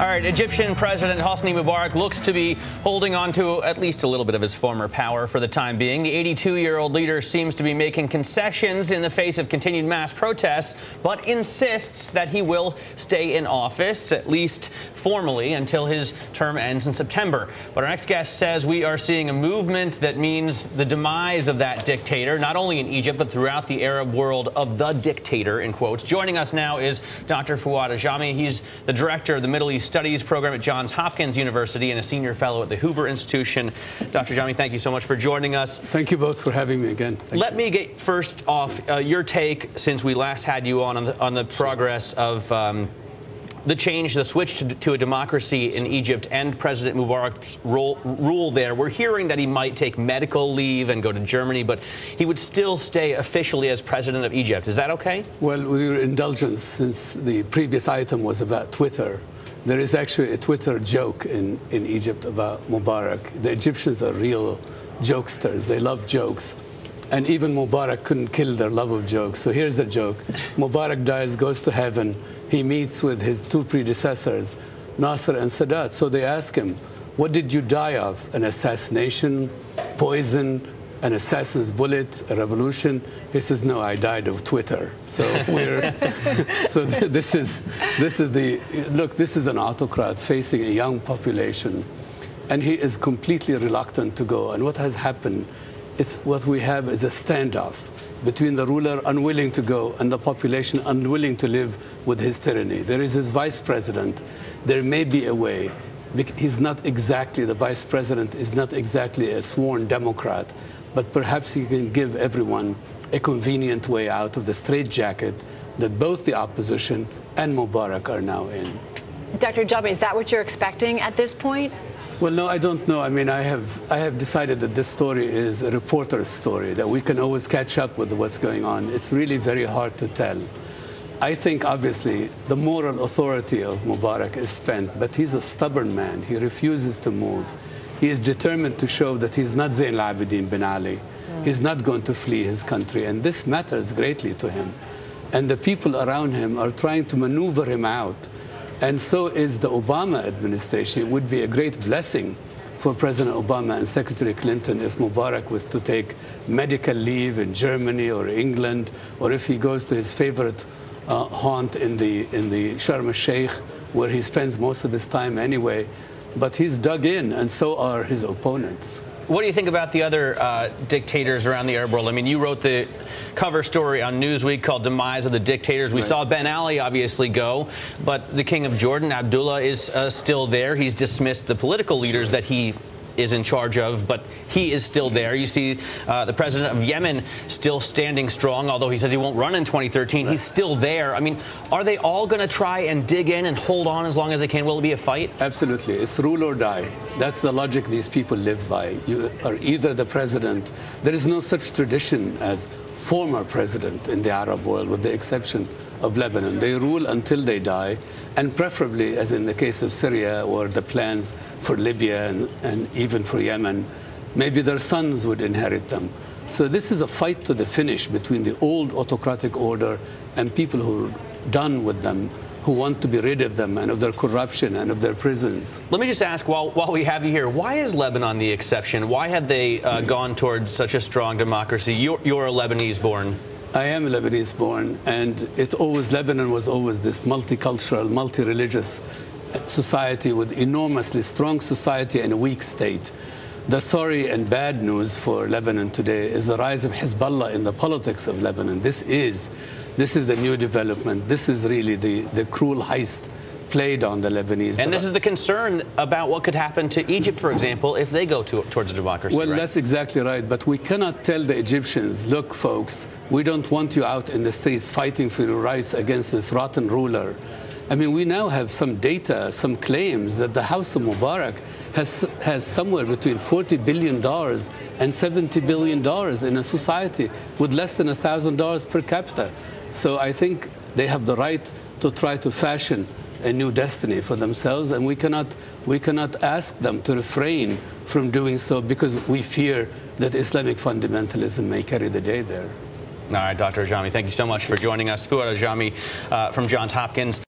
All right, Egyptian President Hosni Mubarak looks to be holding on to at least a little bit of his former power for the time being. The 82-year-old leader seems to be making concessions in the face of continued mass protests, but insists that he will stay in office, at least formally, until his term ends in September. But our next guest says we are seeing a movement that means the demise of that dictator, not only in Egypt, but throughout the Arab world, of the dictator, in quotes. Joining us now is Dr. Fouad Ajami. He's the director of the Middle East Studies program at Johns Hopkins University and a senior fellow at the Hoover Institution. Dr. Ajami, thank you so much for joining us. Thank you both for having me again. Let me get first off your take, since we last had you on the progress of the change, the switch to a democracy in Egypt and President Mubarak's rule there. We're hearing that he might take medical leave and go to Germany, but he would still stay officially as president of Egypt. Is that okay? Well, with your indulgence, since the previous item was about Twitter, there is actually a Twitter joke in Egypt about Mubarak. The Egyptians are real jokesters. They love jokes. And even Mubarak couldn't kill their love of jokes. So here's the joke. Mubarak dies, goes to heaven. He meets with his two predecessors, Massar and Sadat. So they ask him, what did you die of? An assassination, poison, an assassin's bullet, a revolution? He says, no, I died of Twitter. So this is an autocrat facing a young population, and he is completely reluctant to go. And what has happened, what we have is a standoff between the ruler unwilling to go and the population unwilling to live with his tyranny. There is his vice president. There may be a way. He's not exactly, the vice president is not exactly a sworn Democrat, but perhaps he can give everyone a convenient way out of the straitjacket that both the opposition and Mubarak are now in. Dr. Ajami, is that what you're expecting at this point? Well, no, I don't know. I mean, I have decided that this story is a reporter's story, that we can always catch up with what's going on. It's really very hard to tell. I think, obviously, the moral authority of Mubarak is spent, but he's a stubborn man. He refuses to move. He is determined to show that he's not Zayn al-Abidin bin Ali. He's not going to flee his country, and this matters greatly to him. And the people around him are trying to maneuver him out. And so is the Obama administration. It would be a great blessing for President Obama and Secretary Clinton if Mubarak was to take medical leave in Germany or England, or if he goes to his favorite haunt in the Sharm el-Sheikh, where he spends most of his time anyway. But he's dug in, and so are his opponents. What do you think about the other dictators around the Arab world? I mean, you wrote the cover story on Newsweek called Demise of the Dictators. We saw Ben Ali obviously go, but the King of Jordan, Abdullah, is still there. He's dismissed the political leaders that he is in charge of, but he is still there. You see the president of Yemen still standing strong, although he says he won't run in 2013. He's still there. I mean, are they all going to try and dig in and hold on as long as they can? Will it be a fight? Absolutely. It's rule or die. That's the logic these people live by. You are either the president. There is no such tradition as former president in the Arab world, with the exception of Lebanon. They rule until they die, and preferably, as in the case of Syria or the plans for Libya and even for Yemen, maybe their sons would inherit them. So this is a fight to the finish between the old autocratic order and people who are done with them, who want to be rid of them and of their corruption and of their prisons. Let me just ask, while we have you here, why is Lebanon the exception? Why have they gone towards such a strong democracy? You're a Lebanese-born. I am Lebanese-born, and Lebanon was always this multicultural, multi-religious society with enormously strong society and a weak state. The sorry and bad news for Lebanon today is the rise of Hezbollah in the politics of Lebanon. This is the new development. This is really the cruel heist played on the Lebanese. And this is the concern about what could happen to Egypt, for example, if they go towards democracy. Well, right? That's exactly right. But we cannot tell the Egyptians, look, folks, we don't want you out in the streets fighting for your rights against this rotten ruler. I mean, we now have some data, some claims that the House of Mubarak has somewhere between $40 billion and $70 billion in a society with less than $1,000 per capita. So I think they have the right to try to fashion a new destiny for themselves, and we cannot ask them to refrain from doing so because we fear that Islamic fundamentalism may carry the day there. All right, Dr. Ajami, thank you so much for joining us. Fouad Ajami from Johns Hopkins.